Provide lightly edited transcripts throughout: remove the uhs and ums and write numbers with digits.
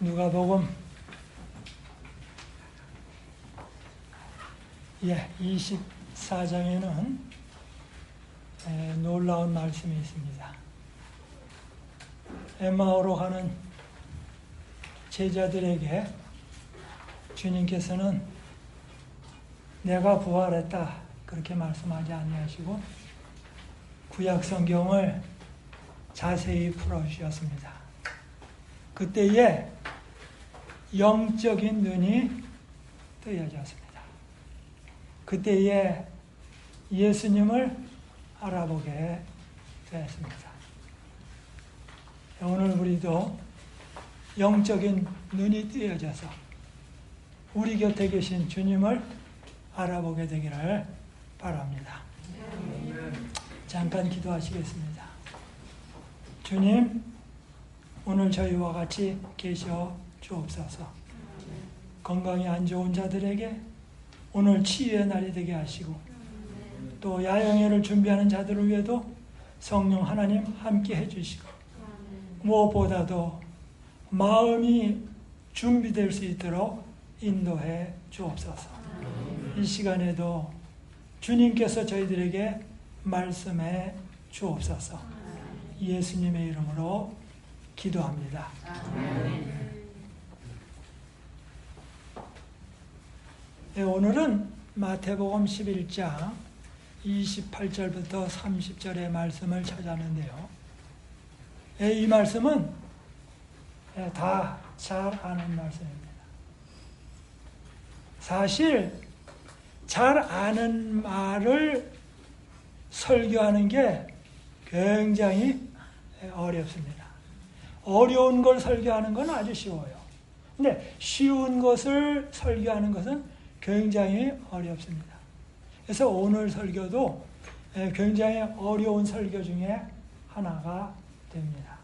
누가복음 24장에는 놀라운 말씀이 있습니다. 엠마오로 가는 제자들에게 주님께서는 내가 부활했다 그렇게 말씀하지 아니하시고 구약 성경을 자세히 풀어주셨습니다. 그때에 영적인 눈이 뜨여졌습니다. 그때에 예수님을 알아보게 되었습니다. 오늘 우리도 영적인 눈이 뜨여져서 우리 곁에 계신 주님을 알아보게 되기를 바랍니다. 잠깐 기도하시겠습니다. 주님, 오늘 저희와 같이 계셔 주옵소서. 건강이 안 좋은 자들에게 오늘 치유의 날이 되게 하시고 또 야영회를 준비하는 자들을 위해도 성령 하나님 함께 해주시고 무엇보다도 마음이 준비될 수 있도록 인도해 주옵소서. 이 시간에도 주님께서 저희들에게 말씀해 주옵소서. 예수님의 이름으로 기도합니다. 네, 오늘은 마태복음 11장 28절부터 30절의 말씀을 찾았는데요. 이 말씀은 다 잘 아는 말씀입니다. 사실 잘 아는 말을 설교하는 게 굉장히 어렵습니다. 어려운 걸 설교하는 건 아주 쉬워요. 근데 쉬운 것을 설교하는 것은 굉장히 어렵습니다. 그래서 오늘 설교도 굉장히 어려운 설교 중에 하나가 됩니다.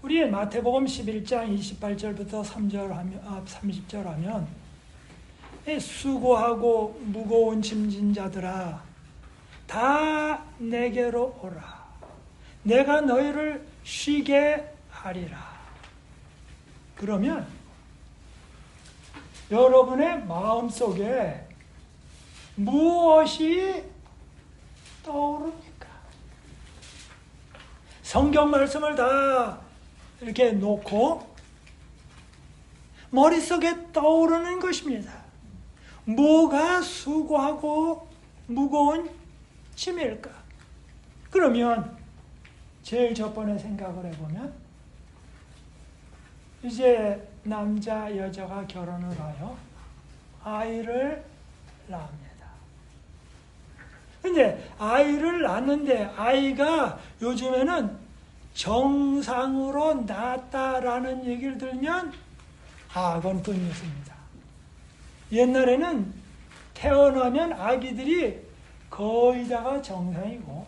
우리 마태복음 11장 28절부터 30절 하면 수고하고 무거운 짐진 자들아 다 내게로 오라. 내가 너희를 쉬게 하리라. 그러면 여러분의 마음속에 무엇이 떠오릅니까? 성경 말씀을 다 이렇게 놓고 머릿속에 떠오르는 것입니다. 뭐가 수고하고 무거운 짐일까? 그러면 제일 첫 번에 생각을 해보면 이제 남자 여자가 결혼을 하여 아이를 낳습니다. 근데 아이를 낳는데 아이가 요즘에는 정상으로 낳았다라는 얘기를 들으면 그건 뜬이었습니다. 옛날에는 태어나면 아기들이 거의 다가 정상이고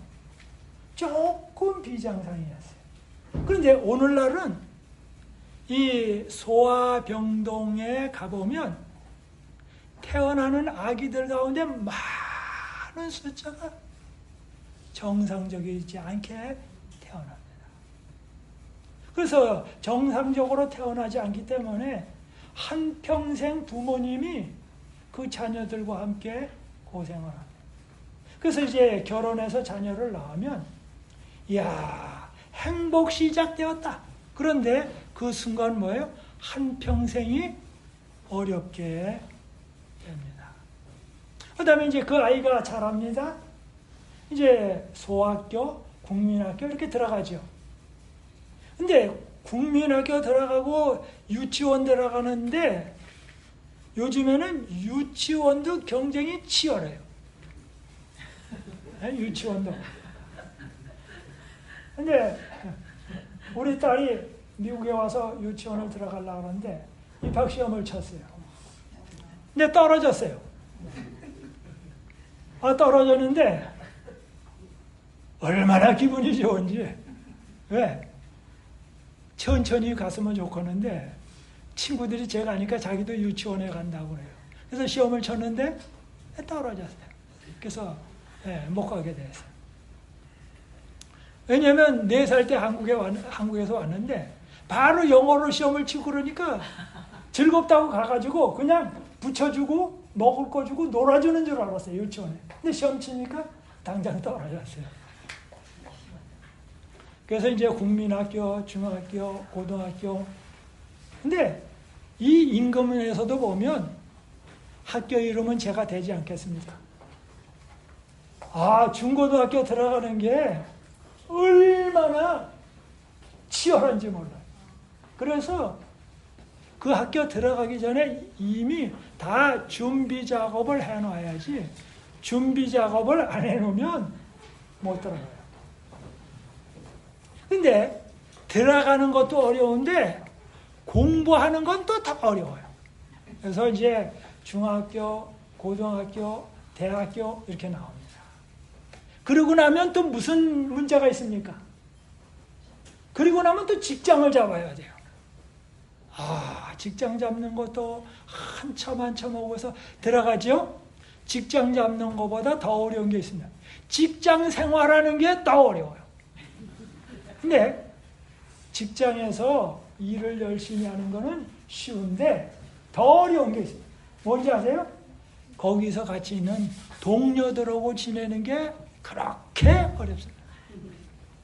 조금 비정상이었어요. 그런데 오늘날은 이 소아병동에 가보면 태어나는 아기들 가운데 많은 숫자가 정상적이지 않게 태어납니다. 그래서 정상적으로 태어나지 않기 때문에 한평생 부모님이 그 자녀들과 함께 고생을 합니다. 그래서 이제 결혼해서 자녀를 낳으면 이야 행복 시작되었다. 그런데 그 순간 뭐예요? 한평생이 어렵게 됩니다. 그 다음에 이제 그 아이가 자랍니다. 이제 소학교, 국민학교 이렇게 들어가죠. 근데 국민학교 들어가고 유치원 들어가는데 요즘에는 유치원도 경쟁이 치열해요. 유치원도. 근데 우리 딸이 미국에 와서 유치원을 들어가려고 하는데 입학시험을 쳤어요. 근데 떨어졌어요. 떨어졌는데 얼마나 기분이 좋은지. 왜? 천천히 갔으면 좋겠는데 친구들이 제가 아니까 자기도 유치원에 간다고 그래요. 그래서 시험을 쳤는데 떨어졌어요. 그래서 못 가게 됐어요. 왜냐하면 4살 때 한국에서 왔는데 바로 영어로 시험을 치고 그러니까 즐겁다고 가가지고 그냥 붙여주고 먹을 거 주고 놀아주는 줄 알았어요. 유치원에. 근데 시험 치니까 당장 떨어졌어요. 그래서 이제 국민학교, 중학교, 고등학교. 근데 이 임금에서도 보면 학교 이름은 제가 되지 않겠습니까? 중고등학교 들어가는 게 얼마나 치열한지 몰라요. 그래서 그 학교 들어가기 전에 이미 다 준비 작업을 해놔야지 준비 작업을 안 해놓으면 못 들어가요. 근데 들어가는 것도 어려운데 공부하는 건 또 더 어려워요. 그래서 이제 중학교, 고등학교, 대학교 이렇게 나옵니다. 그러고 나면 또 무슨 문제가 있습니까? 그리고 나면 또 직장을 잡아야 돼요. 직장 잡는 것도 한참 오고서 들어가죠? 직장 잡는 것보다 더 어려운 게 있습니다. 직장 생활하는 게 더 어려워요. 근데 직장에서 일을 열심히 하는 거는 쉬운데 더 어려운 게 있어요. 뭔지 아세요? 거기서 같이 있는 동료들하고 지내는 게 그렇게 어렵습니다.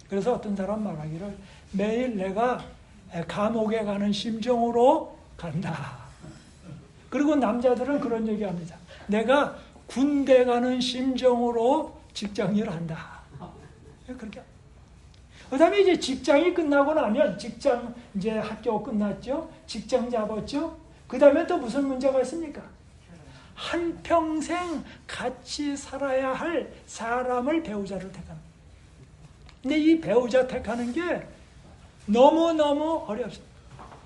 그래서 어떤 사람 말하기를 매일 내가 감옥에 가는 심정으로 간다. 그리고 남자들은 그런 얘기합니다. 내가 군대 가는 심정으로 직장일을 한다. 그렇게. 그다음에 이제 직장이 끝나고 나면 직장 이제 학교 끝났죠. 직장 잡았죠. 그다음에 또 무슨 문제가 있습니까? 한평생 같이 살아야 할 사람을 배우자를 택합니다. 근데 이 배우자 택하는 게 너무너무 어렵습니다.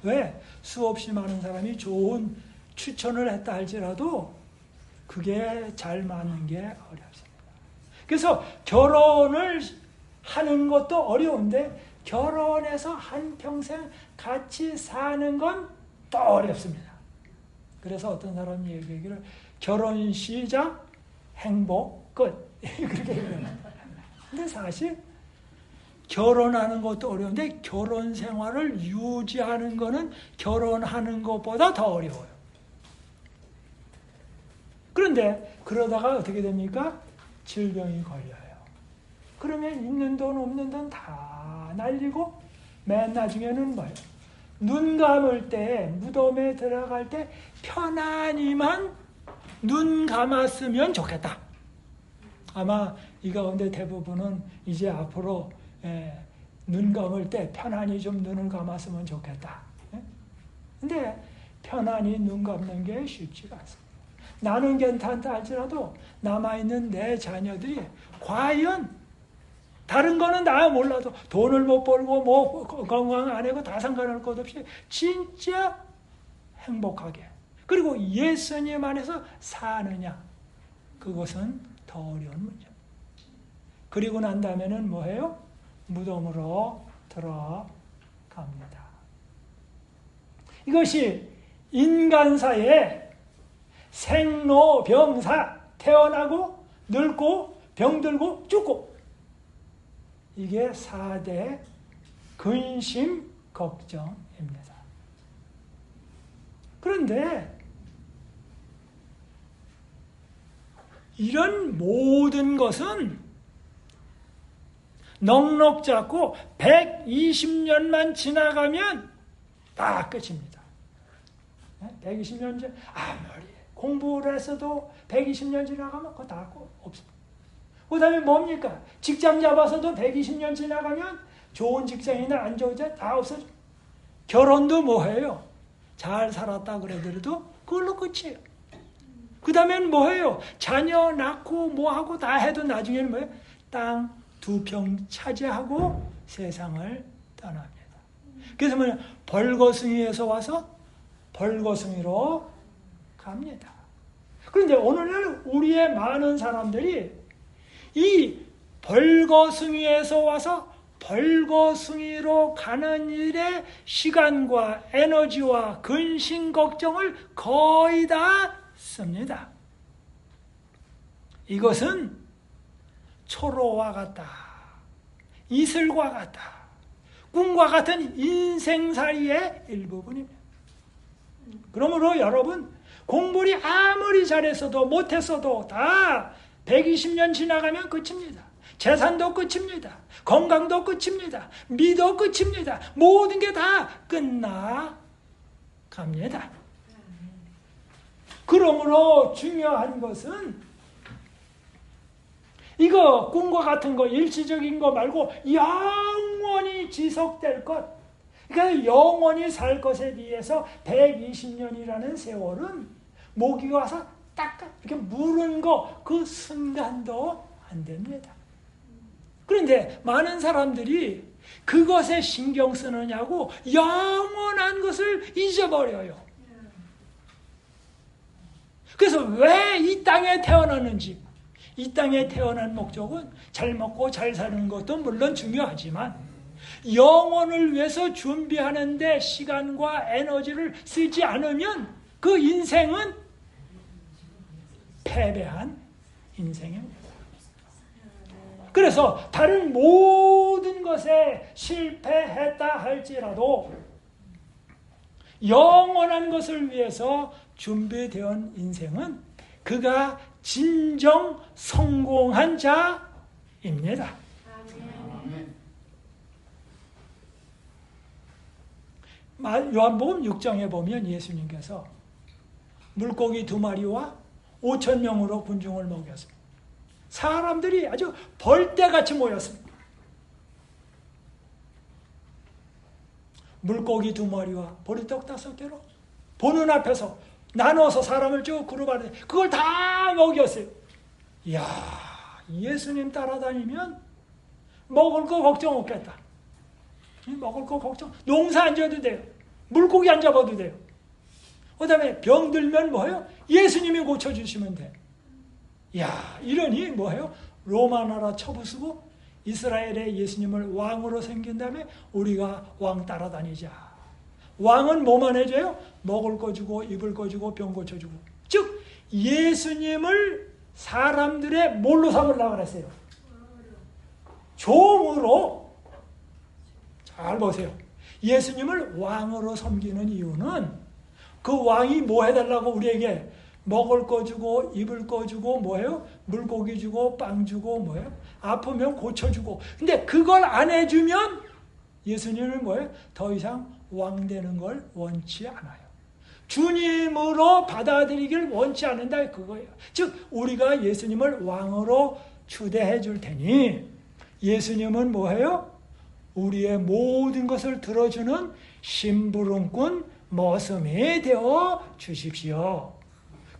왜? 수없이 많은 사람이 좋은 추천을 했다 할지라도 그게 잘 맞는 게 어렵습니다. 그래서 결혼을 하는 것도 어려운데 결혼해서 한평생 같이 사는 건 더 어렵습니다. 그래서 어떤 사람이 얘기하기를 결혼 시작, 행복 끝 그렇게 얘기합니다. 근데 사실 결혼하는 것도 어려운데 결혼 생활을 유지하는 거는 결혼하는 것보다 더 어려워요. 그런데 그러다가 어떻게 됩니까? 질병이 걸려요. 그러면 있는 돈 없는 돈 다 날리고 맨 나중에는 뭐예요? 눈 감을 때 무덤에 들어갈 때 편안히만 눈 감았으면 좋겠다. 아마 이 가운데 대부분은 이제 앞으로 눈 감을 때 편안히 좀 눈을 감았으면 좋겠다. 근데 편안히 눈 감는 게 쉽지가 않습니다. 나는 괜찮다 할지라도 남아있는 내 자녀들이 과연 다른 거는 다 몰라도 돈을 못 벌고 뭐 건강 안 하고 다 상관할 것 없이 진짜 행복하게 그리고 예수님 안에서 사느냐 그것은 더 어려운 문제입니다. 그리고 난 다음에는 뭐해요? 무덤으로 들어갑니다. 이것이 인간사의 생로병사 태어나고 늙고 병들고 죽고 이게 4대 근심 걱정입니다. 그런데 이런 모든 것은 넉넉 잡고 120년만 지나가면 다 끝입니다. 120년 전 아무리 공부를 했어도 120년 지나가면 그거 다 없어. 그 다음에 뭡니까? 직장 잡아서도 120년 지나가면 좋은 직장이나 안 좋은 직장 다 없어져. 결혼도 뭐해요? 잘 살았다 그러더라도 그걸로 끝이에요. 그 다음엔 뭐해요? 자녀 낳고 뭐하고 다 해도 나중에는 뭐예요? 땅 2평 차지하고 세상을 떠납니다. 그래서 뭐냐? 벌거숭이에서 와서 벌거숭이로 갑니다. 그런데 오늘날 우리의 많은 사람들이 이 벌거숭이에서 와서 벌거숭이로 가는 일에 시간과 에너지와 근심 걱정을 거의 다 씁니다. 이것은 초로와 같다. 이슬과 같다. 꿈과 같은 인생살이의 일부분입니다. 그러므로 여러분, 공부를 아무리 잘했어도 못했어도 다 120년 지나가면 끝입니다. 재산도 끝입니다. 건강도 끝입니다. 미도 끝입니다. 모든 게 다 끝나갑니다. 그러므로 중요한 것은 이거 꿈과 같은 거 일시적인 거 말고 영원히 지속될 것, 그러니까 영원히 살 것에 비해서 120년이라는 세월은 모기가 와서 딱 이렇게 물은 거 그 순간도 안 됩니다. 그런데 많은 사람들이 그것에 신경 쓰느냐고 영원한 것을 잊어버려요. 그래서 왜 이 땅에 태어났는지, 이 땅에 태어난 목적은 잘 먹고 잘 사는 것도 물론 중요하지만 영혼을 위해서 준비하는데 시간과 에너지를 쓰지 않으면 그 인생은 패배한 인생입니다. 그래서 다른 모든 것에 실패했다 할지라도 영원한 것을 위해서 준비되어 인생은 그가 진정 성공한 자입니다. 요한복음 6장에 보면 예수님께서 물고기 2마리와 5,000명으로 군중을 먹였습니다. 사람들이 아주 벌떼같이 모였습니다. 물고기 2마리와 보리떡 5개로 보는 앞에서 나눠서 사람을 쭉 그룹하는데 그걸 다 먹였어요. 이야, 예수님 따라다니면 먹을 거 걱정 없겠다. 먹을 거 걱정, 농사 안 지어도 돼요. 물고기 안 잡아도 돼요. 그 다음에 병 들면 뭐예요? 예수님이 고쳐주시면 돼. 이야, 이러니 뭐예요? 로마 나라 처부수고 이스라엘의 예수님을 왕으로 생긴 다음에 우리가 왕 따라다니자. 왕은 뭐만 해줘요? 먹을 거 주고 입을 거 주고 병 고쳐주고. 즉 예수님을 사람들의 뭘로 삼으려고 그랬어요? 종으로. 잘 보세요. 예수님을 왕으로 섬기는 이유는 그 왕이 뭐 해달라고 우리에게 먹을 거 주고 입을 거 주고 뭐예요? 물고기 주고 빵 주고 뭐예요? 아프면 고쳐주고. 근데 그걸 안 해주면 예수님은 뭐예요? 더 이상 왕 되는 걸 원치 않아요. 주님으로 받아들이기를 원치 않는다 그거예요. 즉 우리가 예수님을 왕으로 추대해 줄 테니 예수님은 뭐예요? 우리의 모든 것을 들어주는 심부름꾼 머슴이 되어 주십시오.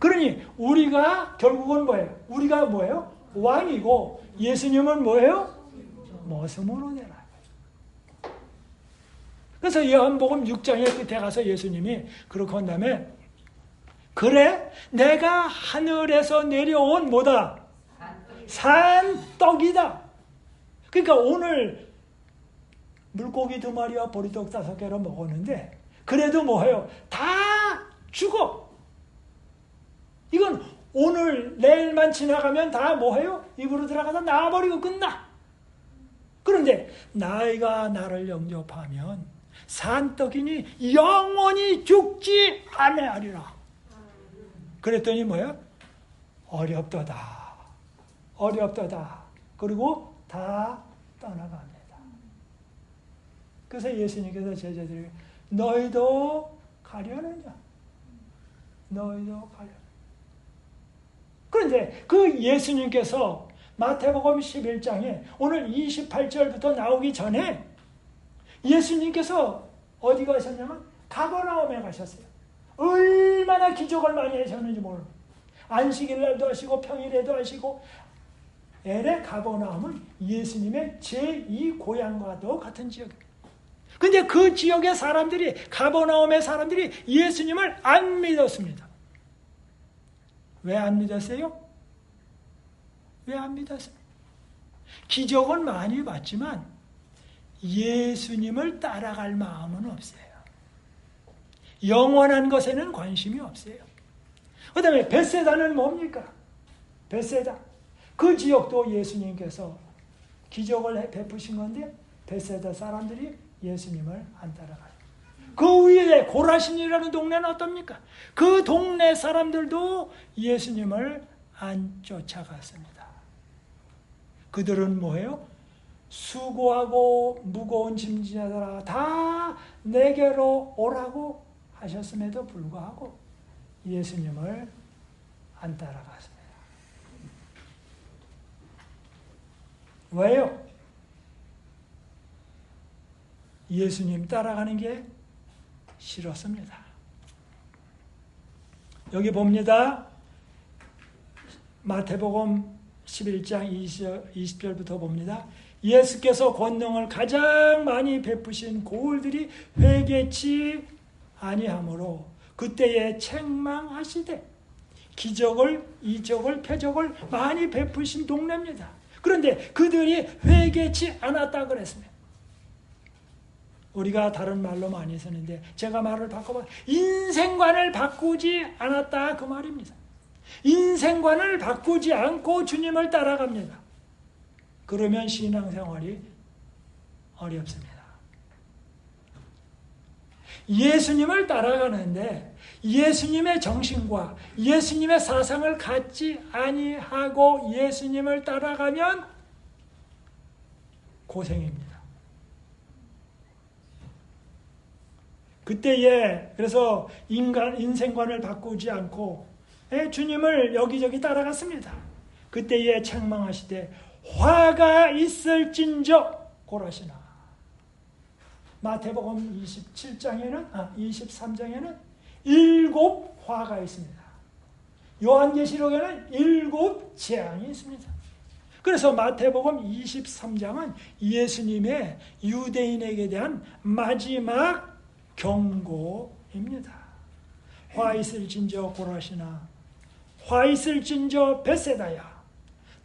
그러니 우리가 결국은 뭐예요? 우리가 뭐예요? 왕이고 예수님은 뭐예요? 머슴으로 되라. 그래서 요한복음 6장의 끝에 가서 예수님이 그렇게 한 다음에 그래 내가 하늘에서 내려온 뭐다? 산떡이다. 그러니까 오늘 물고기 2마리와 보리떡 5개로 먹었는데 그래도 뭐예요? 다 죽어. 이건 오늘 내일만 지나가면 다 뭐예요? 입으로 들어가서 나와버리고 끝나. 그런데 나이가 나를 영접하면 산떡이니 영원히 죽지 아니하리라. 그랬더니 뭐야? 어렵도다. 어렵도다. 그리고 다 떠나갑니다. 그래서 예수님께서 제자들에게 너희도 가려느냐? 너희도 가려느냐? 그런데 그 예수님께서 마태복음 11장에 오늘 28절부터 나오기 전에 예수님께서 어디 가셨냐면 가버나움에 가셨어요. 얼마나 기적을 많이 하셨는지 모릅니다. 안식일 날도 하시고 평일에도 하시고. 엘의 가버나움은 예수님의 제2 고향과도 같은 지역입니다. 근데 그 지역의 사람들이, 가버나움의 사람들이 예수님을 안 믿었습니다. 왜 안 믿었어요? 왜 안 믿었어요? 기적은 많이 봤지만 예수님을 따라갈 마음은 없어요. 영원한 것에는 관심이 없어요. 그 다음에 벳세다는 뭡니까? 벳세다. 그 지역도 예수님께서 기적을 베푸신 건데 벳세다 사람들이 예수님을 안 따라가요. 그 위에 고라신이라는 동네는 어떻습니까? 그 동네 사람들도 예수님을 안 쫓아갔습니다. 그들은 뭐예요? 수고하고 무거운 짐지자들아 다 내게로 오라고 하셨음에도 불구하고 예수님을 안 따라갔습니다. 왜요? 예수님 따라가는 게 싫었습니다. 여기 봅니다. 마태복음 11장 20절부터 봅니다. 예수께서 권능을 가장 많이 베푸신 고을들이 회개치 아니하므로 그때에 책망하시되 기적을, 이적을, 표적을 많이 베푸신 동네입니다. 그런데 그들이 회개치 않았다 그랬습니다. 우리가 다른 말로 많이 쓰는데 제가 말을 바꿔봐 인생관을 바꾸지 않았다 그 말입니다. 인생관을 바꾸지 않고 주님을 따라갑니다. 그러면 신앙생활이 어렵습니다. 예수님을 따라가는데 예수님의 정신과 예수님의 사상을 갖지 아니하고 예수님을 따라가면 고생입니다. 그때에 그래서 인생관을 바꾸지 않고 주님을 여기저기 따라갔습니다. 그때에 책망하시되 화가 있을진저 고라시나. 마태복음 23장에는 7 화가 있습니다. 요한계시록에는 7 재앙이 있습니다. 그래서 마태복음 23장은 예수님의 유대인에게 대한 마지막 경고입니다. 화 있을진저 고라시나 화 있을진저 벳세다야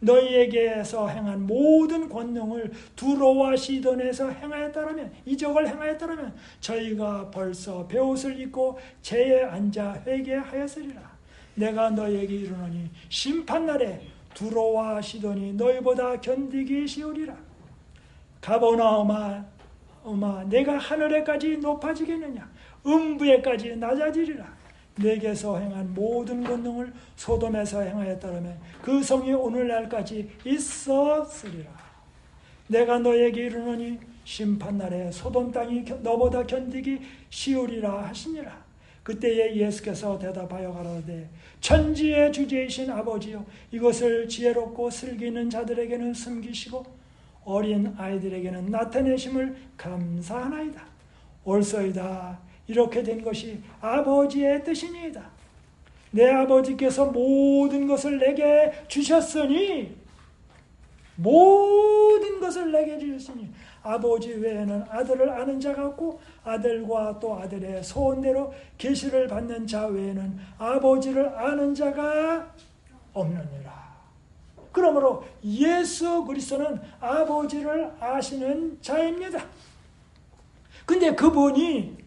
너희에게서 행한 모든 권능을 두로와 시돈에서 행하였다라면 이적을 행하였다라면 저희가 벌써 베옷을 입고 제에 앉아 회개하였으리라. 내가 너희에게 이르노니 심판날에 두로와 시돈이 너희보다 견디기 쉬우리라. 가버나움아 내가 하늘에까지 높아지겠느냐 음부에까지 낮아지리라. 내게서 행한 모든 권능을 소돔에서 행하였다면 그 성이 오늘날까지 있었으리라. 내가 너에게 이르노니 심판날에 소돔 땅이 너보다 견디기 쉬우리라 하시니라. 그때에 예수께서 대답하여 가라사대 천지의 주제이신 아버지여 이것을 지혜롭고 슬기는 자들에게는 숨기시고 어린 아이들에게는 나타내심을 감사하나이다. 옳소이다. 이렇게 된 것이 아버지의 뜻이니이다. 내 아버지께서 모든 것을 내게 주셨으니 아버지 외에는 아들을 아는 자가 없고 아들과 또 아들의 소원대로 계시를 받는 자 외에는 아버지를 아는 자가 없느니라. 그러므로 예수 그리스도는 아버지를 아시는 자입니다. 근데 그분이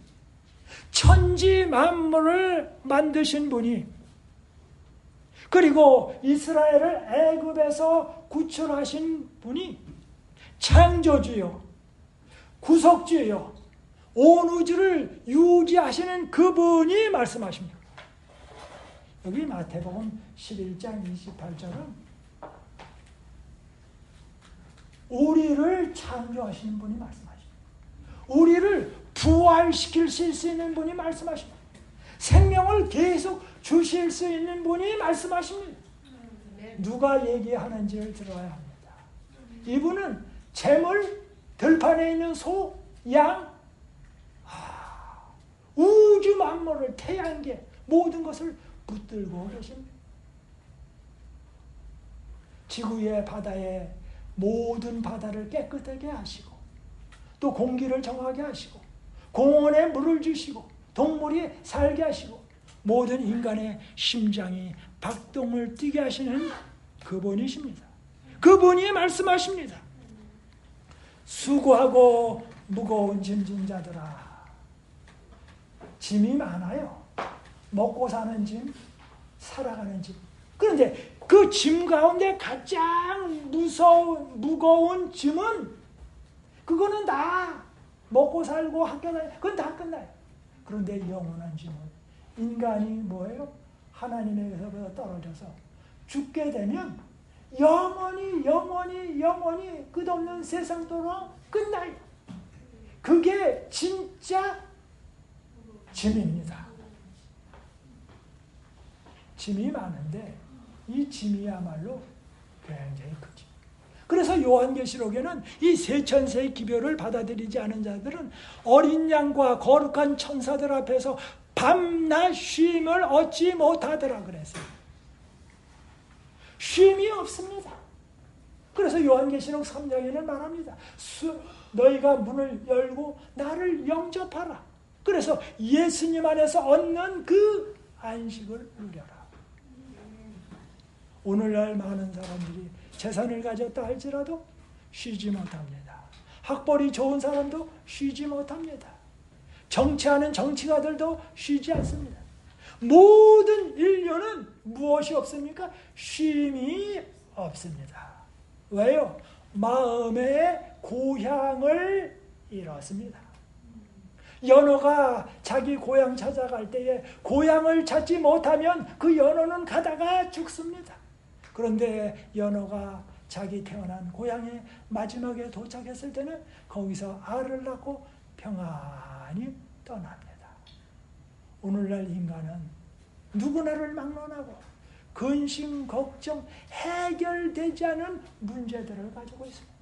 천지 만물을 만드신 분이 그리고 이스라엘을 애굽에서 구출하신 분이 창조주요 구속주요 온 우주를 유지하시는 그분이 말씀하십니다. 여기 마태복음 11장 28절은 우리를 창조하시는 분이 말씀하십니다. 우리를 부활시킬 수 있는 분이 말씀하십니다. 생명을 계속 주실 수 있는 분이 말씀하십니다. 누가 얘기하는지를 들어야 합니다. 이분은 재물, 들판에 있는 소, 양, 우주 만물을, 태양계, 모든 것을 붙들고 계십니다. 지구의 바다에 모든 바다를 깨끗하게 하시고, 또 공기를 정하게 하시고, 공원에 물을 주시고, 동물이 살게 하시고, 모든 인간의 심장이 박동을 뛰게 하시는 그분이십니다. 그분이 말씀하십니다. 수고하고 무거운 짐진 자들아. 짐이 많아요. 먹고 사는 짐, 살아가는 짐. 그런데 그 짐 가운데 가장 무거운 짐은, 그거는 다 먹고 살고 학교 다니고 그건 다 끝나요. 그런데 영원한 짐은, 인간이 뭐예요? 하나님에게서 떨어져서 죽게 되면 영원히 끝없는 세상도록 끝나요. 그게 진짜 짐입니다. 짐이 많은데 이 짐이야말로 굉장히 크죠. 그래서 요한계시록에는 이 세천세의 기별을 받아들이지 않은 자들은 어린 양과 거룩한 천사들 앞에서 밤낮 쉼을 얻지 못하더라 그랬어요. 쉼이 없습니다. 그래서 요한계시록 3장에는 말합니다. 너희가 문을 열고 나를 영접하라. 그래서 예수님 안에서 얻는 그 안식을 누려라. 오늘날 많은 사람들이 재산을 가졌다 할지라도 쉬지 못합니다. 학벌이 좋은 사람도 쉬지 못합니다. 정치하는 정치가들도 쉬지 않습니다. 모든 인류는 무엇이 없습니까? 쉼이 없습니다. 왜요? 마음의 고향을 잃었습니다. 연어가 자기 고향 찾아갈 때에 고향을 찾지 못하면 그 연어는 가다가 죽습니다. 그런데 연어가 자기 태어난 고향에 마지막에 도착했을 때는 거기서 알을 낳고 평안히 떠납니다. 오늘날 인간은 누구나를 막론하고 근심, 걱정, 해결되지 않은 문제들을 가지고 있습니다.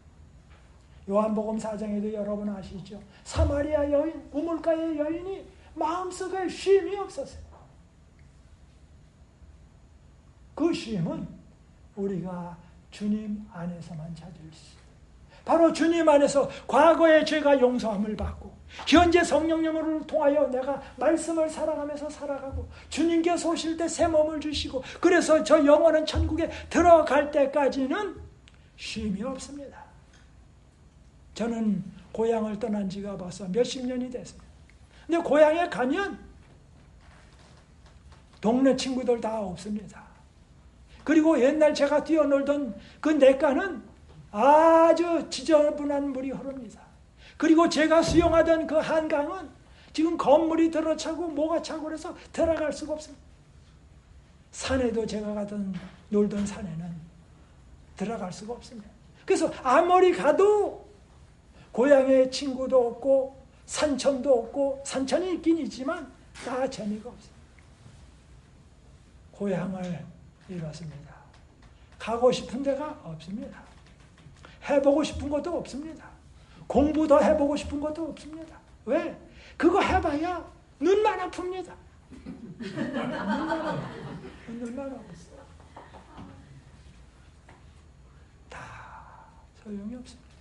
요한복음 4장에도 여러분 아시죠? 사마리아 여인, 우물가의 여인이 마음속에 쉼이 없었어요. 그 쉼은 우리가 주님 안에서만 찾을 수 있어요. 바로 주님 안에서 과거의 죄가 용서함을 받고 현재 성령님을 통하여 내가 말씀을 살아가면서 살아가고 주님께서 오실 때 새 몸을 주시고 그래서 저 영원한 천국에 들어갈 때까지는 쉼이 없습니다. 저는 고향을 떠난 지가 벌써 몇십 년이 됐습니다. 근데 고향에 가면 동네 친구들 다 없습니다. 그리고 옛날 제가 뛰어놀던 그 냇가는 아주 지저분한 물이 흐릅니다. 그리고 제가 수영하던 그 한강은 지금 건물이 들어차고 뭐가 차고 그래서 들어갈 수가 없습니다. 산에도 제가 놀던 산에는 들어갈 수가 없습니다. 그래서 아무리 가도 고향에 친구도 없고 산천도 없고 산천이 있긴 있지만 다 재미가 없습니다. 고향을 잃었습니다. 가고 싶은 데가 없습니다. 해보고 싶은 것도 없습니다. 공부 더 해보고 싶은 것도 없습니다. 왜? 그거 해봐야 눈만 아픕니다. 눈만 아팠어요. 다 소용이 없습니다.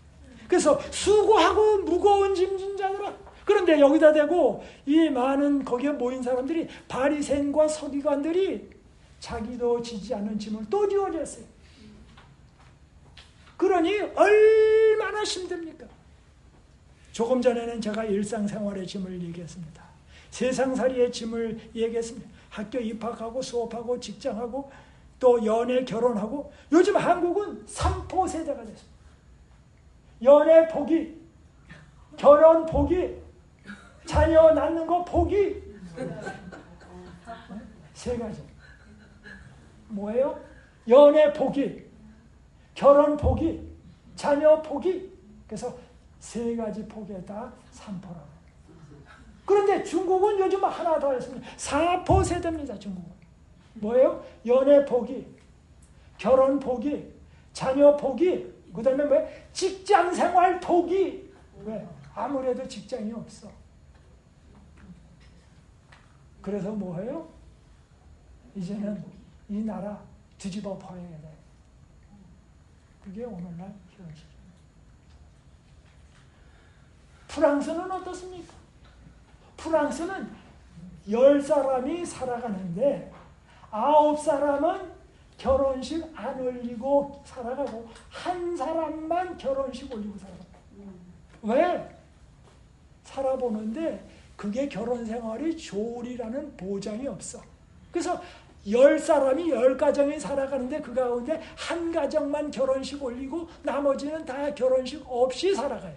그래서 수고하고 무거운 짐진 자들아. 그런데 여기다 대고 이 많은 거기에 모인 사람들이 바리새인과 서기관들이 자기도 지지 않은 짐을 또 지어졌어요. 그러니 얼마나 힘듭니까? 조금 전에는 제가 일상생활의 짐을 얘기했습니다. 세상살이의 짐을 얘기했습니다. 학교 입학하고 수업하고 직장하고 또 연애 결혼하고 요즘 한국은 3포 세대가 됐습니다. 연애 포기, 결혼 포기, 자녀 낳는 거 포기. 세 가지. 뭐예요? 연애 포기, 결혼 포기, 자녀 포기. 그래서 3가지 포기에다 3포라고. 그런데 중국은 요즘 하나 더 했습니다. 4포 세대입니다. 중국은. 뭐예요? 연애 포기, 결혼 포기, 자녀 포기, 그 다음에 뭐예요? 직장 생활 포기. 왜? 아무래도 직장이 없어. 그래서 뭐예요? 이제는 이 나라 뒤집어 버려야 돼. 그게 오늘날 현실입니다. 프랑스는 어떻습니까? 프랑스는 10사람이 살아가는데 9사람은 결혼식 안 올리고 살아가고 한 사람만 결혼식 올리고 살아가고. 왜? 살아보는데 그게 결혼 생활이 좋으리라는 보장이 없어. 그래서 10사람이 10가정이 살아가는데 그 가운데 한 가정만 결혼식 올리고 나머지는 다 결혼식 없이 살아가요.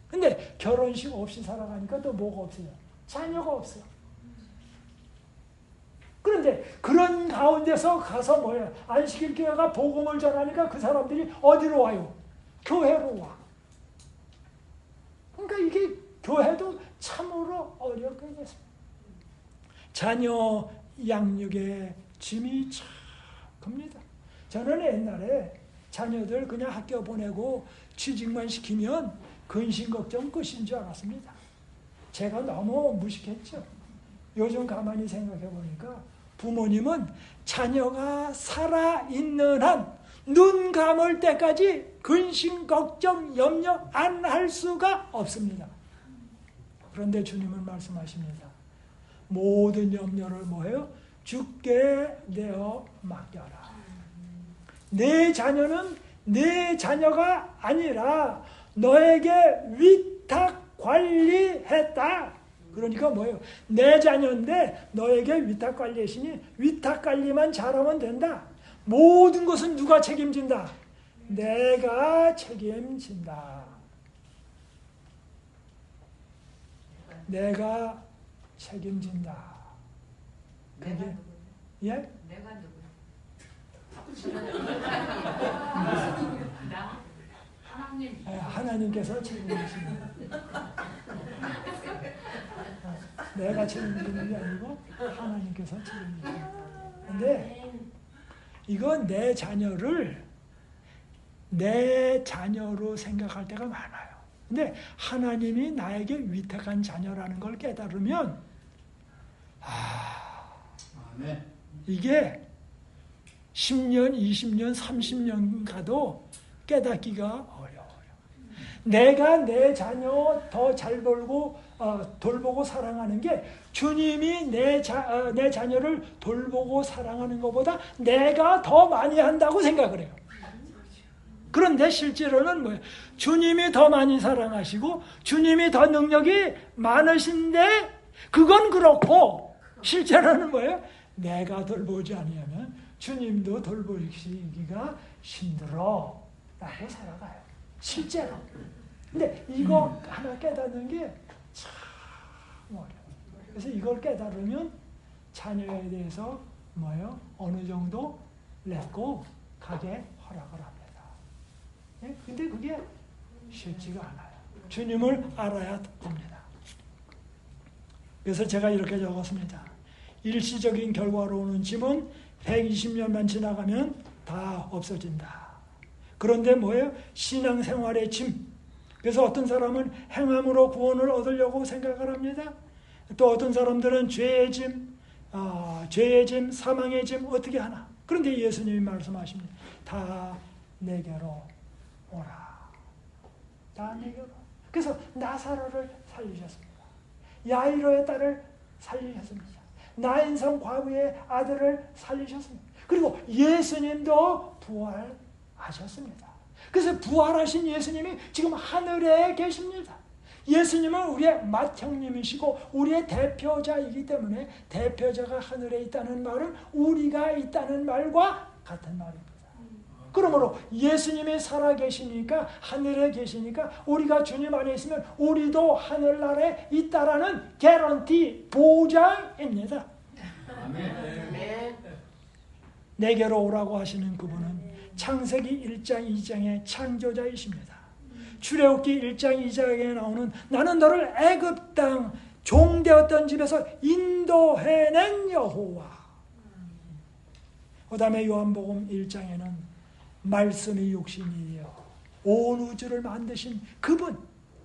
근데 결혼식 없이 살아가니까 또 뭐가 없어요? 자녀가 없어요. 그런데 그런 가운데서 가서 뭐예요? 안식일교회가 복음을 전하니까 그 사람들이 어디로 와요? 교회로 와. 그러니까 이게 교회도 참으로 어렵게 됐습니다. 자녀 양육의 짐이 참 큽니다. 저는 옛날에 자녀들 그냥 학교 보내고 취직만 시키면 근심 걱정 끝인 줄 알았습니다. 제가 너무 무식했죠. 요즘 가만히 생각해 보니까 부모님은 자녀가 살아있는 한 눈 감을 때까지 근심 걱정 염려 안 할 수가 없습니다. 그런데 주님은 말씀하십니다. 모든 염려를 뭐예요? 주께 내어 맡겨라. 내 자녀는 내 자녀가 아니라 너에게 위탁 관리했다. 그러니까 뭐예요? 내 자녀인데 너에게 위탁 관리했으니 위탁 관리만 잘하면 된다. 모든 것은 누가 책임진다? 내가 책임진다. 내가 책임진다. 그게 예? 내가 누구야? 나 하나님. 하나님께서 책임지십니다. 내가 책임지는 게 아니고 하나님께서 책임집니다. 근데 이건 내 자녀를 내 자녀로 생각할 때가 많아요. 근데 하나님이 나에게 위탁한 자녀라는 걸 깨달으면 이게 10년, 20년, 30년 가도 깨닫기가 어려워요. 내가 내 자녀 더 잘 돌보고 사랑하는 게 주님이 내 자녀를 돌보고 사랑하는 것보다 내가 더 많이 한다고 생각을 해요. 그런데 실제로는 뭐예요? 주님이 더 많이 사랑하시고 주님이 더 능력이 많으신데 그건 그렇고 실제로는 뭐예요? 내가 돌보지 아니하면 주님도 돌보시기가 힘들어 라고 살아가요. 실제로. 근데 이거 하나 깨닫는 게 참 어려워요. 그래서 이걸 깨달으면 자녀에 대해서 뭐예요? 어느 정도 렛고 가게 허락을 합니다. 예? 근데 그게 쉽지가 않아요. 주님을 알아야 됩니다. 그래서 제가 이렇게 적었습니다. 일시적인 결과로 오는 짐은 120년만 지나가면 다 없어진다. 그런데 뭐예요? 신앙생활의 짐. 그래서 어떤 사람은 행함으로 구원을 얻으려고 생각을 합니다. 또 어떤 사람들은 죄의 짐, 사망의 짐 어떻게 하나. 그런데 예수님이 말씀하십니다. 다 내게로 오라. 다 내게로. 그래서 나사로를 살리셨습니다. 야이로의 딸을 살리셨습니다. 나인성 과부의 아들을 살리셨습니다. 그리고 예수님도 부활하셨습니다. 그래서 부활하신 예수님이 지금 하늘에 계십니다. 예수님은 우리의 맏형님이시고 우리의 대표자이기 때문에 대표자가 하늘에 있다는 말은 우리가 있다는 말과 같은 말입니다. 그러므로 예수님이 살아계시니까 하늘에 계시니까 우리가 주님 안에 있으면 우리도 하늘나라에 있다라는 개런티 보장입니다. 아멘. 내게로 오라고 하시는 그분은 창세기 1장 2장의 창조자이십니다. 출애굽기 1장 2장에 나오는 나는 너를 애굽 땅 종되었던 집에서 인도해낸 여호와. 그 다음에 요한복음 1장에는 말씀이 육신이 되어 온 우주를 만드신 그분,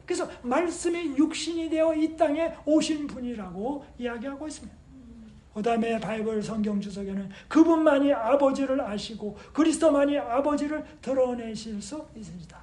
그래서 말씀이 육신이 되어 이 땅에 오신 분이라고 이야기하고 있습니다. 그 다음에 바이블 성경 주석에는 그분만이 아버지를 아시고 그리스도만이 아버지를 드러내실 수 있으시다.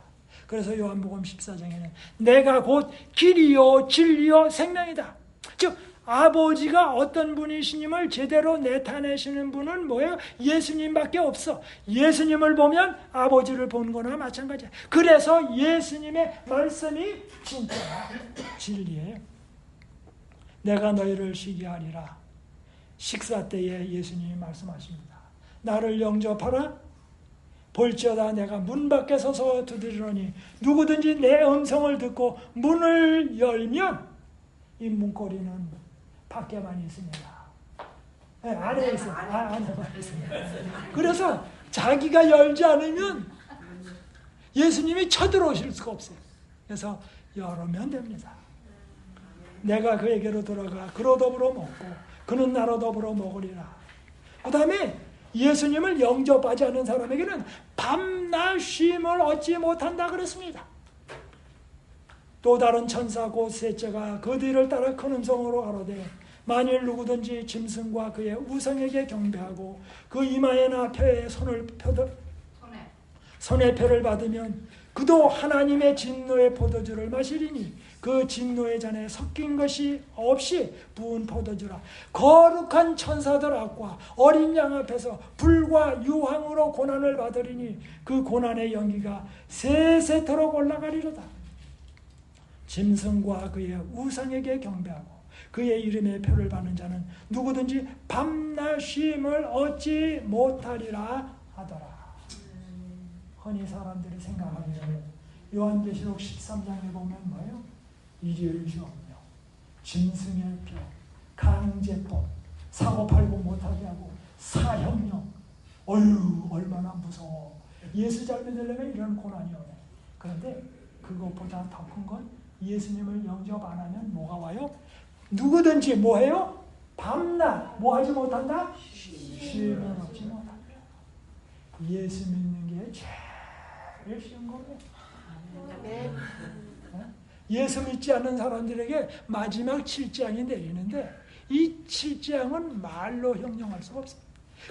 그래서 요한복음 14장에는 내가 곧 길이요 진리요 생명이다. 즉 아버지가 어떤 분이시님을 제대로 나타내시는 분은 뭐예요? 예수님밖에 없어. 예수님을 보면 아버지를 본 거나 마찬가지야. 그래서 예수님의 말씀이 진짜 진리예요. 내가 너희를 쉬게 하리라. 식사 때에 예수님이 말씀하십니다. 나를 영접하라. 볼지어다 내가 문 밖에 서서 두드리노니 누구든지 내 음성을 듣고 문을 열면 이 문고리는 밖에만 있습니다. 네, 안에 있어요. 안에만 있습니다. 그래서 자기가 열지 않으면 예수님이 쳐들어오실 수가 없어요. 그래서 열으면 됩니다. 내가 그에게로 들어가 그로 더불어 먹고 그는 나로 더불어 먹으리라. 그 다음에 예수님을 영접하지 않는 사람에게는 밤낮 쉼을 얻지 못한다 그랬습니다. 또 다른 천사 곧 셋째가 그 뒤를 따라 큰 음성으로 가로되 만일 누구든지 짐승과 그의 우상에게 경배하고 그 이마에나 혀에 손에 표를 받으면 그도 하나님의 진노의 포도주를 마시리니 그 진노의 잔에 섞인 것이 없이 부은 포도주라. 거룩한 천사들 앞과 어린 양 앞에서 불과 유황으로 고난을 받으리니 그 고난의 연기가 세세토록 올라가리로다. 짐승과 그의 우상에게 경배하고 그의 이름의 표를 받는 자는 누구든지 밤낮 쉼을 얻지 못하리라 하더라. 흔히 사람들이 생각하기를 요한계시록 13장에 보면 뭐예요? 일요일주업령, 짐승의 표, 강제법, 사고팔고 못하게 하고 사형령. 어휴 얼마나 무서워. 예수 잘 믿으려면 이런 고난이 오네. 그런데 그것보다 더 큰 건 예수님을 영접 안 하면 뭐가 와요? 누구든지 뭐해요? 밤낮 뭐하지 못한다? 쉼을 얻지 못한다. 예수 믿는 게 제일 쉬운 거예요. 네? 예수 믿지 않는 사람들에게 마지막 7재앙이 내리는데 이 7재앙은 말로 형용할 수가 없어요.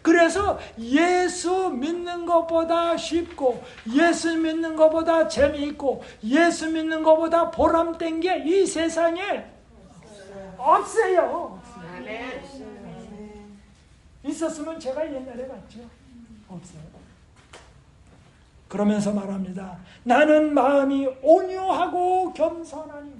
그래서 예수 믿는 것보다 쉽고 예수 믿는 것보다 재미있고 예수 믿는 것보다 보람된 게 이 세상에 없어요. 있었으면 제가 옛날에 갔죠. 없어요. 그러면서 말합니다. 나는 마음이 온유하고 겸손하니.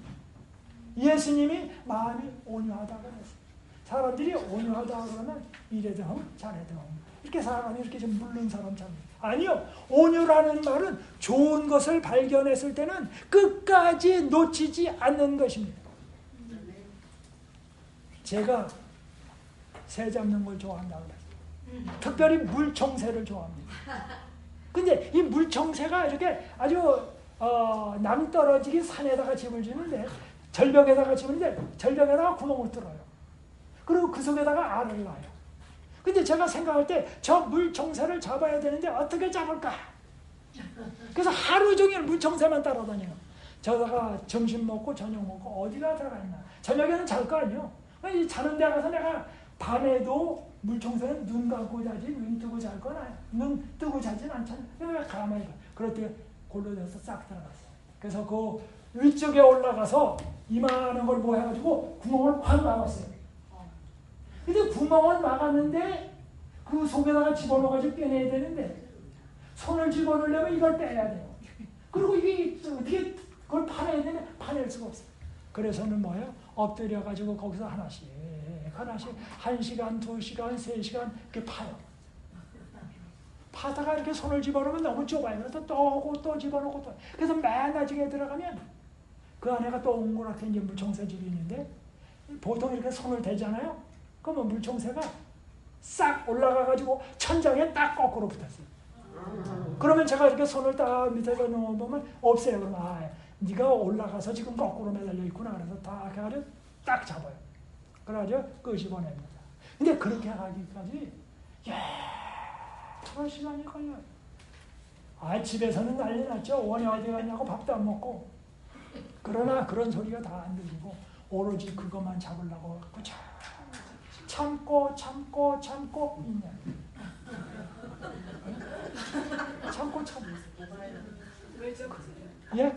예수님이 마음이 온유하다고 그랬어요. 사람들이 온유하다 그러면 이래도 하고 저래도 하고 이렇게 사람이 이렇게 좀 물른 사람처럼. 아니요. 온유라는 말은 좋은 것을 발견했을 때는 끝까지 놓치지 않는 것입니다. 제가 새 잡는 걸 좋아한다고 그랬어요. 특별히 물총새를 좋아합니다. 근데 이 물총새가 이렇게 아주 낭떠러지게 산에다가 집을 지는데 절벽에다가 집는데 절벽에다가 구멍을 뚫어요. 그리고 그 속에다가 알을 놔요. 근데 제가 생각할 때 저 물총새를 잡아야 되는데 어떻게 잡을까? 그래서 하루 종일 물총새만 따라다녀요. 저다가 점심 먹고 저녁 먹고 어디가 들어가 있나? 저녁에는 잘 거 아니에요. 자는 데 가서 내가 밤에도 물총새는 눈 감고 자지 눈 뜨고 잘 거나 눈 뜨고 자진 않잖아. 내가 가만히 봐. 그럴 때 골로 돼서 싹 들어갔어요. 그래서 그 위쪽에 올라가서 이만한 걸 뭐 해가지고 구멍을 확 막았어요. 근데 구멍을 막았는데 그 속에다가 집어넣어가지고 빼내야 되는데 손을 집어넣으려면 이걸 빼야 돼요. 그리고 이게 어떻게 그걸 파내야 되면 파낼 수가 없어요. 그래서는 뭐예요? 엎드려가지고 거기서 하나씩 1시간, 2시간, 3시간 이렇게 파요. 파다가 이렇게 손을 집어넣으면 너무 좁아요. 그래서 또 오고 또 집어넣고 또. 그래서 맨 나중에 들어가면 그 안에가 또 옹골하게 이제 물총새집이 있는데 보통 이렇게 손을 대잖아요. 그러면 물총새가 싹 올라가가지고 천장에 딱 거꾸로 붙었어요. 그러면 제가 이렇게 손을 딱 밑에서 넣어보면 없어요. 그러면 네가 올라가서 지금 거꾸로 매달려 있구나. 그래서 딱 해가지고 딱 잡아요. 그래가지고 끄집어냅니다. 근데 그렇게 하기까지 여러 시간이 걸려요. 집에서는 난리 났죠. 원이 어디 갔냐고 밥도 안 먹고. 그러나 그런 소리가 다 안 들리고 오로지 그것만 잡으려고 참고 있냐. 참고 예?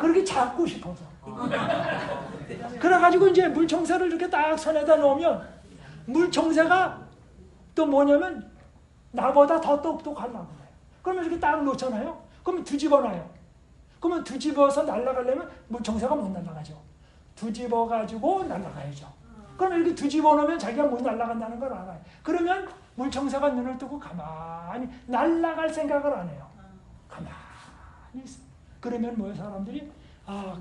그렇게 잡고 싶어서. 그래가지고 이제 물총새를 이렇게 딱 손에다 놓으면 물총새가 또 뭐냐면 나보다 더 똑똑하려고 해요. 그러면 이렇게 딱 놓잖아요. 그러면 뒤집어놔요. 그러면 뒤집어서 날아가려면 물총새가 못 날아가죠. 뒤집어가지고 날아가야죠. 그러면 이렇게 뒤집어 놓으면 자기가 못 날아간다는 걸 알아요. 그러면 물총새가 눈을 뜨고 가만히 날아갈 생각을 안 해요. 가만히 있어. 그러면 뭐예요? 사람들이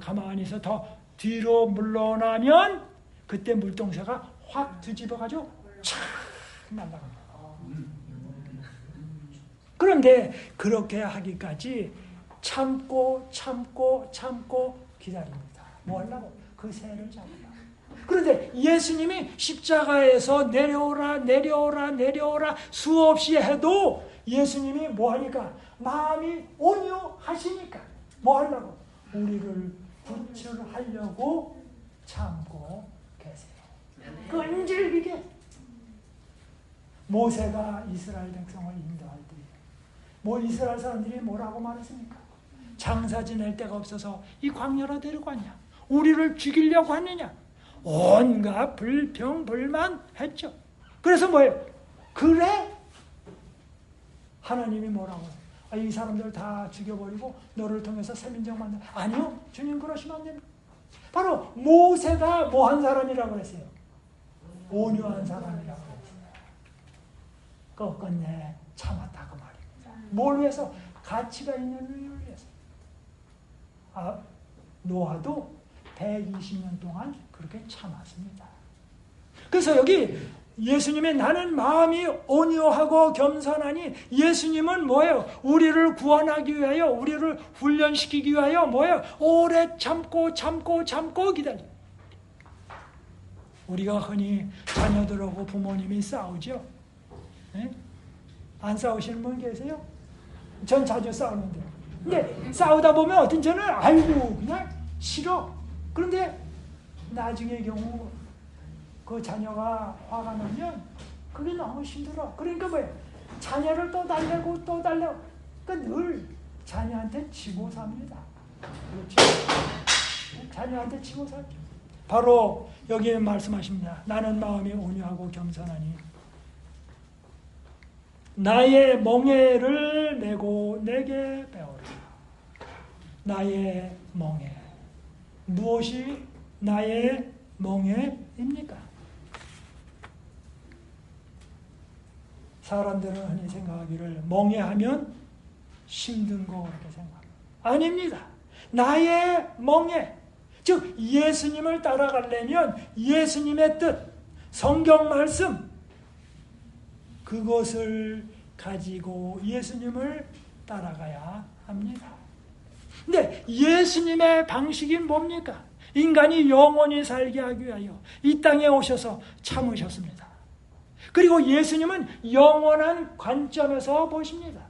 가만히 있어 더 뒤로 물러나면 그때 물총새가 확 뒤집어가지고 착 날아갑니다. 그런데 그렇게 하기까지 참고 기다립니다. 뭐 하려고? 그 새를 잡으려고. 그런데 예수님이 십자가에서 내려오라 수없이 해도 예수님이 뭐 하니까? 마음이 온유하시니까 뭐 하려고? 우리를 구출하려고 참고 계세요. 끈질기게. 모세가 이스라엘 백성을 인도할 때 이스라엘 사람들이 뭐라고 말했습니까? 장사 지낼 데가 없어서 이 광야로 데려갔냐? 우리를 죽이려고 하느냐? 온갖 불평불만 했죠. 그래서 뭐예요? 그래? 하나님이 뭐라고 해요? 이 사람들 다 죽여버리고 너를 통해서 새 민족 만들. 아니요, 주님 그러시면 안 됩니다. 바로 모세가 뭐 한 사람이라고 그랬어요? 온유한 사람이라고 그랬어요. 끝끝내 참았다 그 말입니다. 뭘 위해서? 가치가 있는 이유를 위해서. 노아도 120년 동안 그렇게 참았습니다. 그래서 여기 예수님의 나는 마음이 온유하고 겸손하니 예수님은 뭐예요? 우리를 구원하기 위하여 우리를 훈련시키기 위하여 뭐예요? 오래 참고 기다려. 우리가 흔히 자녀들하고 부모님이 싸우죠. 네? 안 싸우시는 분 계세요? 전 자주 싸우는데. 근데 싸우다 보면 어떤 저는 아이고 그냥 싫어. 그런데 나중에 경우 그 자녀가 화가 나면 그게 너무 힘들어. 그러니까 뭐예요? 자녀를 또 달래고 그러니까 늘 자녀한테 치고 삽니다. 그렇죠? 자녀한테 치고 살죠. 바로 여기에 말씀하십니다. 나는 마음이 온유하고 겸손하니 나의 멍에를 메고 내게 배우라. 나의 멍에. 무엇이 나의 멍에입니까? 사람들은 흔히 생각하기를 멍에하면 힘든 거 그렇게 생각합니다. 아닙니다. 나의 멍에. 즉 예수님을 따라가려면 예수님의 뜻, 성경 말씀 그것을 가지고 예수님을 따라가야 합니다. 근데 예수님의 방식이 뭡니까? 인간이 영원히 살게 하기 위하여 이 땅에 오셔서 참으셨습니다. 그리고 예수님은 영원한 관점에서 보십니다.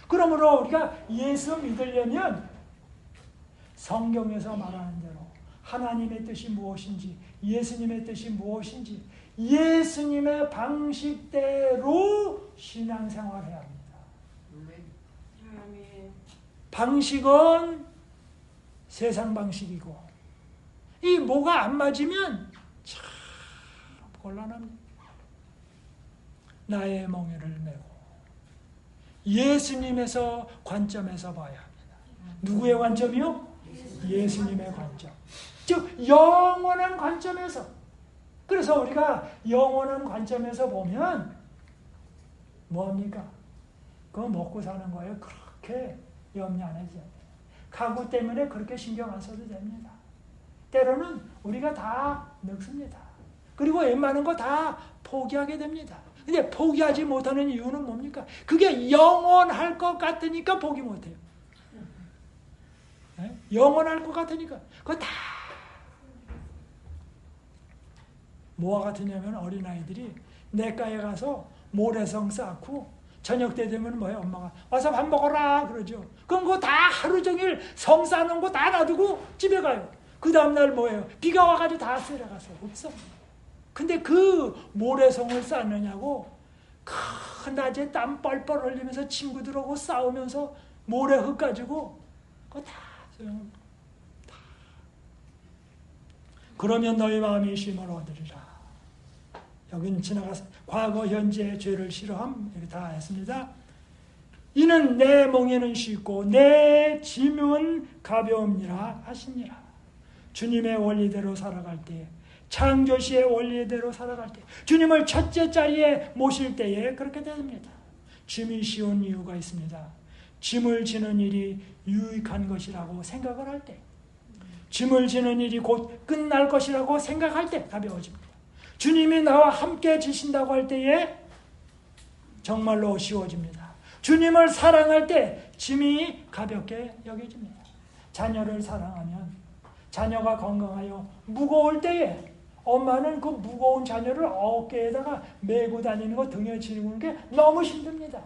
그러므로 우리가 예수 믿으려면 성경에서 말하는 대로 하나님의 뜻이 무엇인지 예수님의 뜻이 무엇인지 예수님의 방식대로 신앙생활해야 합니다. 방식은 세상 방식이고 이 뭐가 안 맞으면 참 곤란합니다. 나의 멍에를 메고 예수님에서 관점에서 봐야 합니다. 누구의 관점이요? 예수님의 관점. 즉 영원한 관점에서. 그래서 우리가 영원한 관점에서 보면 뭐합니까? 그거 먹고 사는 거예요. 그렇게 염려 안 해도 됩니다. 가구 때문에 그렇게 신경 안 써도 됩니다. 때로는 우리가 다 늙습니다. 그리고 웬만한 거 다 포기하게 됩니다. 근데 포기하지 못하는 이유는 뭡니까? 그게 영원할 것 같으니까 포기 못해요. 네? 영원할 것 같으니까. 그거 다 뭐와 같으냐면 어린아이들이 내과에 가서 모래성 쌓고 저녁 때 되면 뭐예요? 엄마가 와서 밥 먹어라 그러죠. 그럼 그거 다 하루 종일 성 쌓는 거 다 놔두고 집에 가요. 그 다음날 뭐예요? 비가 와가지고 다 쓸어가서 없어. 근데 그 모래성을 쌓느냐고 큰 낮에 땀 뻘뻘 흘리면서 친구들하고 싸우면서 모래흙 가지고 그거 다 소용없는 다. 그러면 너희 마음이 쉼을 얻으리라. 여긴 지나가서 과거 현재 죄를 싫어함 이렇게 다 했습니다. 이는 내 멍에는 쉽고 내 짐은 가벼움이라 하시니라. 주님의 원리대로 살아갈 때, 창조시의 원리대로 살아갈 때, 주님을 첫째 자리에 모실 때에 그렇게 됩니다. 짐이 쉬운 이유가 있습니다. 짐을 지는 일이 유익한 것이라고 생각을 할 때, 짐을 지는 일이 곧 끝날 것이라고 생각할 때 가벼워집니다. 주님이 나와 함께 지신다고 할 때에 정말로 쉬워집니다. 주님을 사랑할 때 짐이 가볍게 여겨집니다. 자녀를 사랑하면 자녀가 건강하여 무거울 때에 엄마는 그 무거운 자녀를 어깨에다가 메고 다니는 거 등에 지는 게 너무 힘듭니다.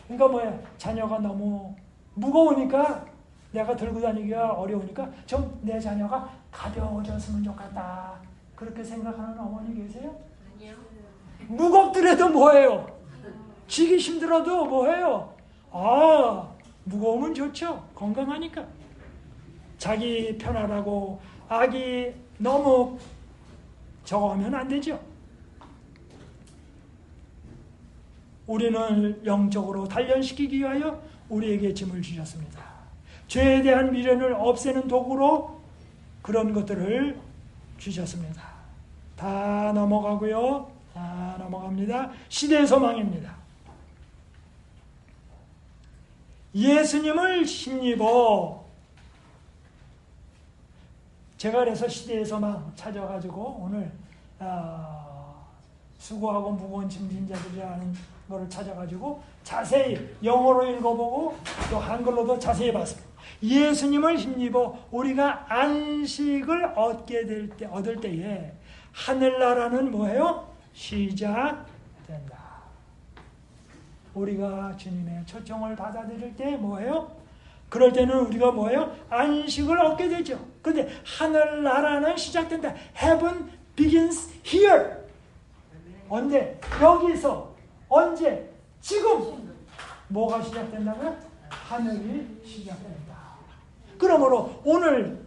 그러니까 뭐야? 자녀가 너무 무거우니까 내가 들고 다니기가 어려우니까 좀 내 자녀가 가벼워졌으면 좋겠다. 그렇게 생각하는 어머니 계세요? 아니요. 무겁더라도 뭐해요? 지기 힘들어도 뭐해요? 무거우면 좋죠. 건강하니까. 자기 편하라고 아기 너무 저거 하면 안 되죠. 우리는 영적으로 단련시키기 위하여 우리에게 짐을 주셨습니다. 죄에 대한 미련을 없애는 도구로 그런 것들을 주셨습니다. 다 넘어가고요. 다 넘어갑니다. 시대의 소망입니다. 예수님을 힘입어. 제가 그래서 시대의 소망 찾아가지고 오늘 수고하고 무거운 짐진 자들이라는 거를 찾아가지고 자세히 영어로 읽어보고 또 한글로도 자세히 봤습니다. 예수님을 힘입어 우리가 안식을 얻을 때에 하늘나라는 뭐예요? 시작된다. 우리가 주님의 초청을 받아들일 때 뭐예요? 그럴 때는 우리가 뭐예요? 안식을 얻게 되죠. 근데 하늘나라는 시작된다. Heaven begins here. 언제? 여기서. 언제? 지금. 뭐가 시작된다고요? 하늘이 시작된다. 그러므로 오늘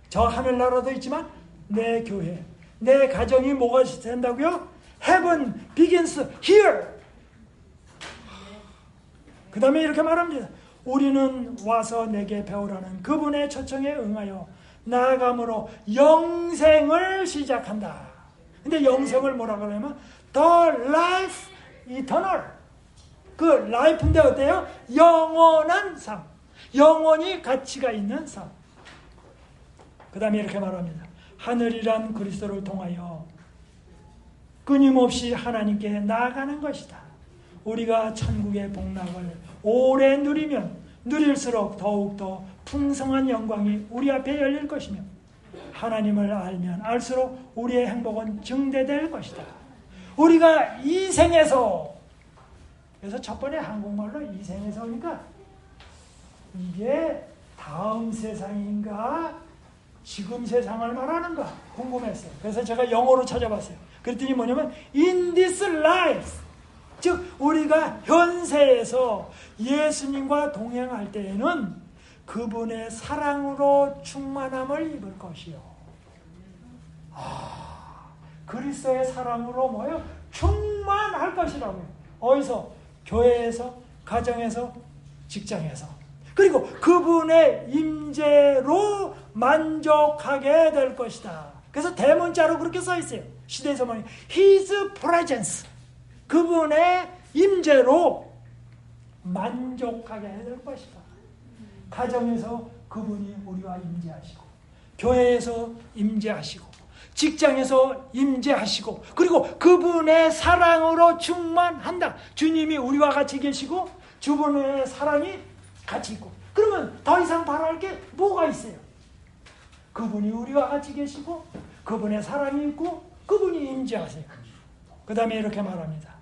저 하늘나라도 있지만 내 교회, 내 가정이 뭐가 된다고요? Heaven begins here. 그 다음에 이렇게 말합니다. 우리는 와서 내게 배우라는 그분의 초청에 응하여 나아감으로 영생을 시작한다. 근데 영생을 뭐라 그러냐면 The life eternal. 그 life인데 어때요? 영원한 삶. 영원히 가치가 있는 삶. 그 다음에 이렇게 말합니다. 하늘이란 그리스도를 통하여 끊임없이 하나님께 나아가는 것이다. 우리가 천국의 복락을 오래 누리면 누릴수록 더욱더 풍성한 영광이 우리 앞에 열릴 것이며 하나님을 알면 알수록 우리의 행복은 증대될 것이다. 우리가 이 생에서, 그래서 첫 번에 한국말로 이 생에서 오니까 이게 다음 세상인가 지금 세상을 말하는가 궁금했어요. 그래서 제가 영어로 찾아봤어요. 그랬더니 뭐냐면 in this life, 즉 우리가 현세에서 예수님과 동행할 때에는 그분의 사랑으로 충만함을 입을 것이요. 그리스도의 사랑으로 뭐예요? 충만할 것이라고요. 어디서? 교회에서, 가정에서, 직장에서. 그리고 그분의 임재로 만족하게 될 것이다. 그래서 대문자로 그렇게 써 있어요. 시대에서 뭐냐? His presence. 그분의 임재로 만족하게 될 것이다. 가정에서 그분이 우리와 임재하시고, 교회에서 임재하시고, 직장에서 임재하시고 그리고 그분의 사랑으로 충만한다. 주님이 우리와 같이 계시고 주분의 사랑이 같이 있고 그러면 더 이상 바랄 게 뭐가 있어요? 그분이 우리와 같이 계시고 그분의 사랑이 있고 그분이 임재하세요. 그 다음에 이렇게 말합니다.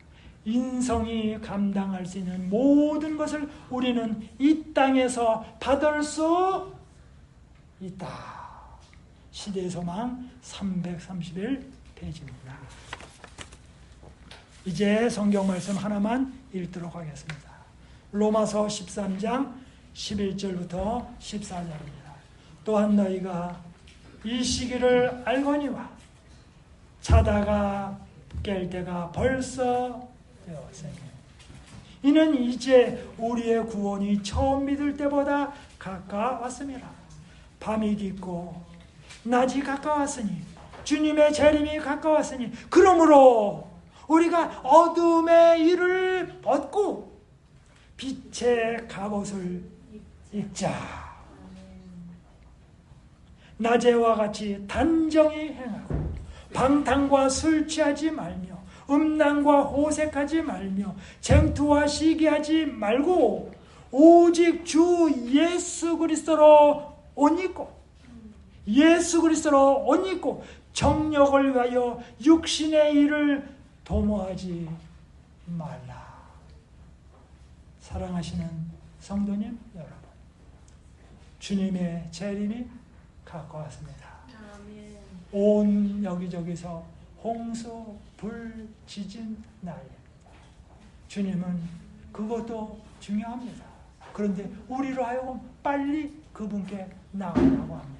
인성이 감당할 수 있는 모든 것을 우리는 이 땅에서 받을 수 있다. 시대의 소망 331페이지입니다. 이제 성경 말씀 하나만 읽도록 하겠습니다. 로마서 13장 11절부터 14절입니다. 또한 너희가 이 시기를 알거니와 자다가 깰 때가 벌써 되었으니 이는 이제 우리의 구원이 처음 믿을 때보다 가까웠음이라. 밤이 깊고 낮이 가까웠으니 주님의 재림이 가까웠으니 그러므로 우리가 어둠의 일을 벗고 빛의 갑옷을 입자. 낮에와 같이 단정히 행하고 방탕과 술 취하지 말며 음란과 호색하지 말며 쟁투와 시기하지 말고 오직 주 예수 그리스도로 옷 입고 예수 그리스도로 옷 입고 정욕을 위하여 육신의 일을 도모하지 말라. 사랑하시는 성도님 여러분, 주님의 재림이 가까웠습니다. 온 여기저기서 홍수, 불, 지진, 난리입니다. 주님은 그것도 중요합니다. 그런데 우리로 하여금 빨리 그분께 나가라고 합니다.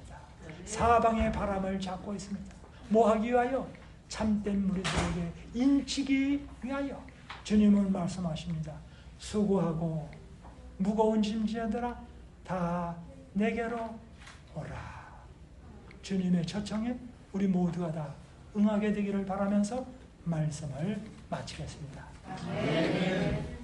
사방의 바람을 잡고 있습니다. 뭐 하기 위하여? 참된 무리들에게 인치기 위하여. 주님은 말씀하십니다. 수고하고 무거운 짐지어들아 다 내게로 오라. 주님의 초청에 우리 모두가 다 응하게 되기를 바라면서 말씀을 마치겠습니다. 아멘.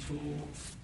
초